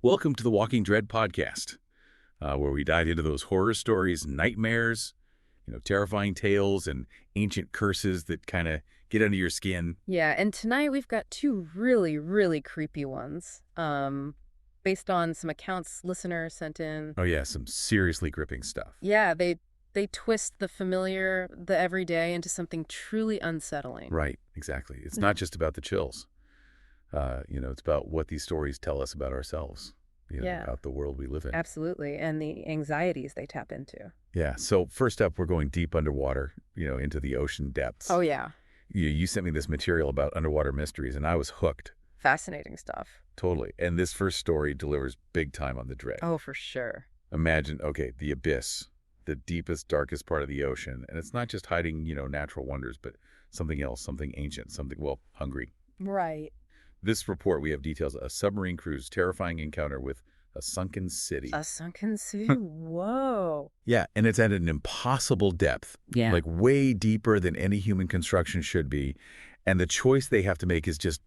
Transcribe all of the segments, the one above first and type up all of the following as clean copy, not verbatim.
Welcome to the Walking Dread podcast, where we dive into those horror stories, nightmares, terrifying tales, and ancient curses that kind of get under your skin. Yeah, and tonight we've got two really, really creepy ones, based on some accounts listeners sent in. Oh yeah, some seriously gripping stuff. Yeah, they twist the familiar, the everyday into something truly unsettling. Right, exactly. It's not just about the chills. It's about what these stories tell us about ourselves, Yeah, about the world we live in. absolutely, and the anxieties they tap into. Yeah, so first up, we're going deep underwater, into the ocean depths. Oh yeah, You sent me this material about underwater mysteries, and I was hooked. fascinating stuff. Totally. And this first story delivers big time on the dread. Oh, for sure. Imagine, okay, the abyss, the deepest, darkest part of the ocean. And it's not just hiding, natural wonders, but something else, something ancient, something, well, hungry. Right. This report, we have details of a submarine crew's terrifying encounter with a sunken city. A sunken city? Whoa. Yeah, and it's at an impossible depth, Yeah. like way deeper than any human construction should be. And the choice they have to make is just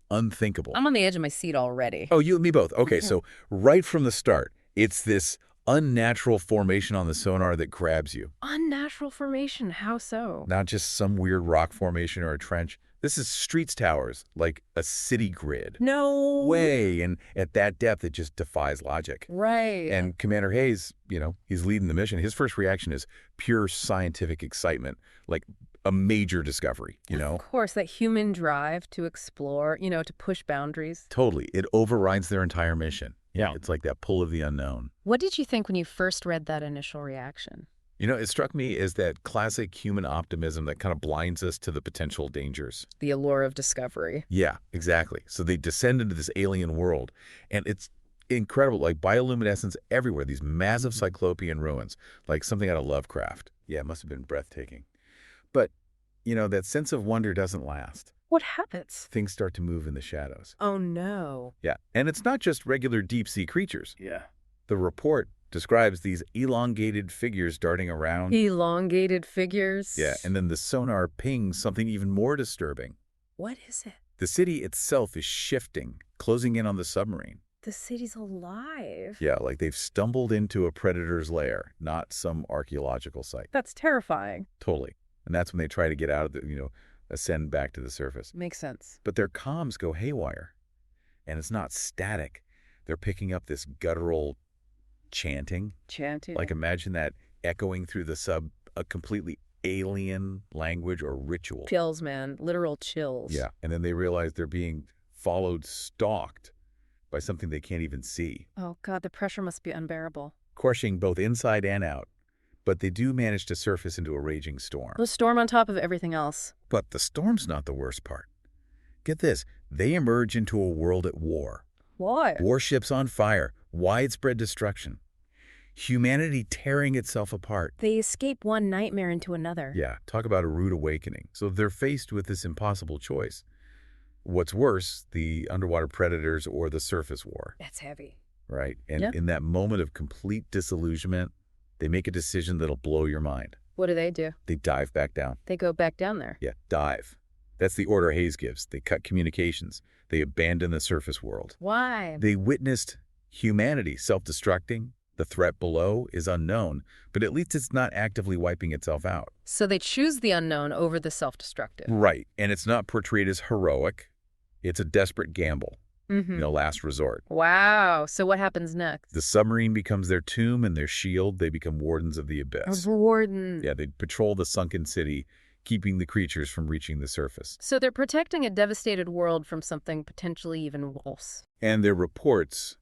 unthinkable. I'm on the edge of my seat already. Oh, you and me both. Okay, so right from the start, it's this unnatural formation on the sonar that grabs you. Unnatural formation, how so? Not just some weird rock formation or a trench. This is streets towers, like a city grid. No Way. And at that depth, it just defies logic. Right. And Commander Hayes, he's leading the mission. His first reaction is pure scientific excitement, like a major discovery, Of course, that human drive to explore, to push boundaries. Totally. It overrides their entire mission. Yeah. It's like that pull of the unknown. What did you think when you first read that initial reaction? It struck me as that classic human optimism that kind of blinds us to the potential dangers. The allure of discovery. Yeah, exactly. So they descend into this alien world, and it's incredible, like bioluminescence everywhere, these massive cyclopean ruins, like something out of Lovecraft. Yeah, it must have been breathtaking. But, that sense of wonder doesn't last. What happens? Things start to move in the shadows. Oh, no. Yeah, and it's not just regular deep-sea creatures. Yeah. The report describes these elongated figures darting around. Elongated figures? Yeah, and then the sonar pings something even more disturbing. What is it? The city itself is shifting, closing in on the submarine. The city's alive. Yeah, like they've stumbled into a predator's lair, not some archaeological site. That's terrifying. Totally. And that's when they try to get out of ascend back to the surface. Makes sense. But their comms go haywire. And it's not static. They're picking up this guttural chanting. Chanting. Like imagine that echoing through the sub, a completely alien language or ritual. Chills, man. Literal chills. Yeah, and then they realize they're being followed, stalked by something they can't even see, Oh, God, the pressure must be unbearable. crushing both inside and out. But they do manage to surface into a raging storm. The storm on top of everything else. But the storm's not the worst part. Get this, they emerge into a world at war. Why? Warships on fire, widespread destruction. Humanity tearing itself apart. They escape one nightmare into another. Yeah, talk about a rude awakening. So they're faced with this impossible choice. What's worse, the underwater predators or the surface war, That's heavy. right? And Yeah. in that moment of complete disillusionment, they make a decision that'll blow your mind. What do? They dive back down. They go back down there. Yeah, dive. That's the order Hayes gives. They cut communications. They abandon the surface world. Why? They witnessed humanity self-destructing. The threat below is unknown, but at least it's not actively wiping itself out. So they choose the unknown over the self-destructive. Right, and it's not portrayed as heroic. It's a desperate gamble, Mm-hmm. last resort. Wow. So what happens next? The submarine becomes their tomb and their shield. They become wardens of the abyss. Warden. Yeah, they patrol the sunken city, keeping the creatures from reaching the surface. So they're protecting a devastated world from something potentially even worse. And their reports,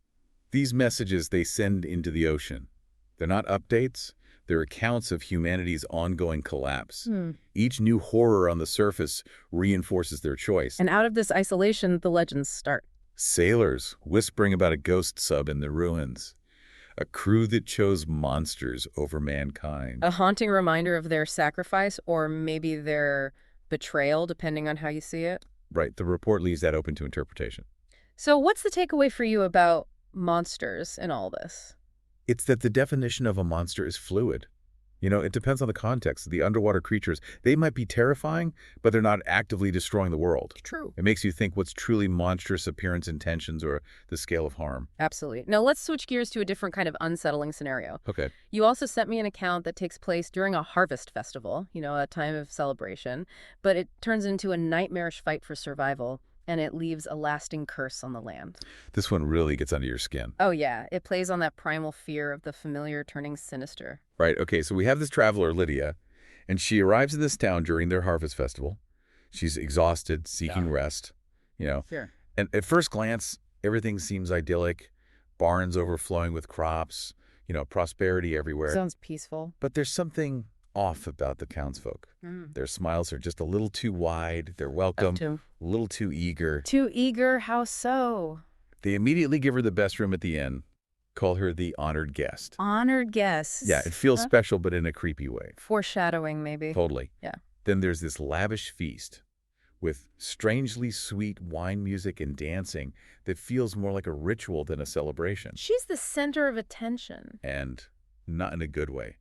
these messages they send into the ocean, they're not updates. They're accounts of humanity's ongoing collapse. Each new horror on the surface reinforces their choice. And out of this isolation, the legends start. Sailors whispering about a ghost sub in the ruins. A crew that chose monsters over mankind. A haunting reminder of their sacrifice or maybe their betrayal, depending on how you see it. Right, the report leaves that open to interpretation. So what's the takeaway for you about monsters in all this? It's that the definition of a monster is fluid. It depends on the context. The underwater creatures, they might be terrifying, but they're not actively destroying the world. True. It makes you think what's truly monstrous appearance intentions or the scale of harm. Absolutely. Now let's switch gears to a different kind of unsettling scenario. Okay. You also sent me an account that takes place during a harvest festival, a time of celebration, but it turns into a nightmarish fight for survival, and it leaves a lasting curse on the land. This one really gets under your skin. Oh yeah, it plays on that primal fear of the familiar turning sinister. Right, okay, so we have this traveler, Lydia, and she arrives in this town during their harvest festival. She's exhausted, seeking rest. Sure. And at first glance, everything seems idyllic. Barns overflowing with crops, prosperity everywhere. Sounds peaceful. But there's something off about the townsfolk. Their smiles are just a little too wide. They're welcome, a little too eager. Too eager? How so? They immediately give her the best room at the inn, call her the honored guest. Honored guest. Yeah, it feels special, but in a creepy way. Foreshadowing, maybe. Totally. Yeah. Then there's this lavish feast with strangely sweet wine music and dancing that feels more like a ritual than a celebration. She's the center of attention. And not in a good way.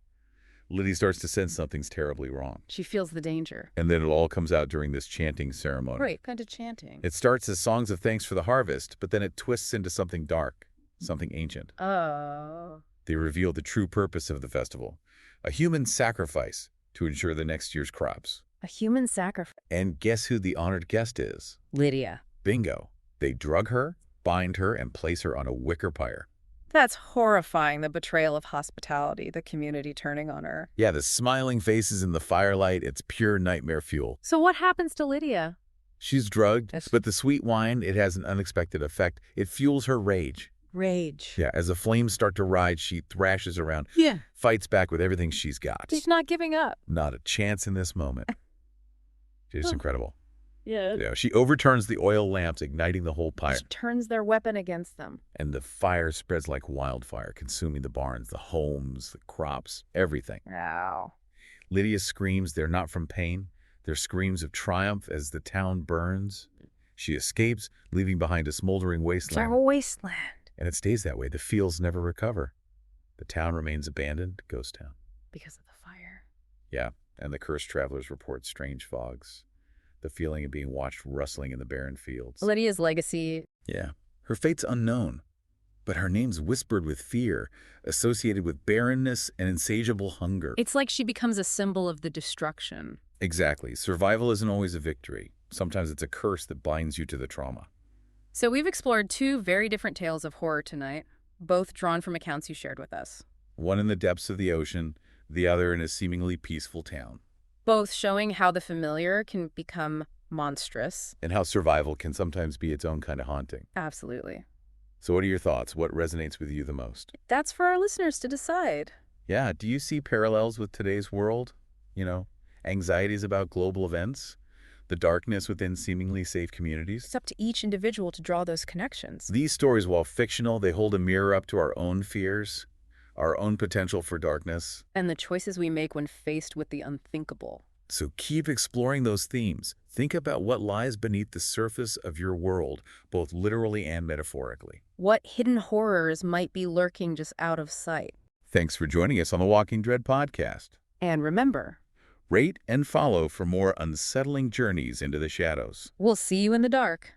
Liddy starts to sense something's terribly wrong. She feels the danger. And then it all comes out during this chanting ceremony. Right, kind of chanting. It starts as songs of thanks for the harvest, but then it twists into something dark, something ancient. Oh. They reveal the true purpose of the festival, a human sacrifice to ensure the next year's crops. A human sacrifice. And guess who the honored guest is? Lydia. Bingo. They drug her, bind her, and place her on a wicker pyre. That's horrifying, the betrayal of hospitality, the community turning on her. Yeah, the smiling faces in the firelight, it's pure nightmare fuel. So what happens to Lydia? She's drugged, but the sweet wine, it has an unexpected effect. It fuels her rage. Rage. Yeah, as the flames start to rise, she thrashes around, fights back with everything she's got. She's not giving up. Not a chance in this moment. She's incredible. Yeah. She overturns the oil lamps, igniting the whole pyre. She turns their weapon against them. And the fire spreads like wildfire, consuming the barns, the homes, the crops, everything. Wow. Lydia screams. They're not from pain. They're screams of triumph as the town burns. She escapes, leaving behind a smoldering wasteland. It's a wasteland. And it stays that way. The fields never recover. The town remains abandoned, ghost town. Because of the fire. Yeah, and the cursed travelers report strange fogs. The feeling of being watched rustling in the barren fields. Lydia's legacy. Yeah. Her fate's unknown, but her name's whispered with fear, associated with barrenness and insatiable hunger. It's like she becomes a symbol of the destruction. Exactly. Survival isn't always a victory. Sometimes it's a curse that binds you to the trauma. So we've explored two very different tales of horror tonight, both drawn from accounts you shared with us. One in the depths of the ocean, the other in a seemingly peaceful town. Both showing how the familiar can become monstrous. And how survival can sometimes be its own kind of haunting. Absolutely. So what are your thoughts? What resonates with you the most? That's for our listeners to decide. Yeah, do you see parallels with today's world? Anxieties about global events? The darkness within seemingly safe communities? It's up to each individual to draw those connections. These stories, while fictional, they hold a mirror up to our own fears, our own potential for darkness. And the choices we make when faced with the unthinkable. So keep exploring those themes. Think about what lies beneath the surface of your world, both literally and metaphorically. What hidden horrors might be lurking just out of sight? Thanks for joining us on the Walking Dread podcast. And remember, Rate and follow for more unsettling journeys into the shadows. we'll see you in the dark.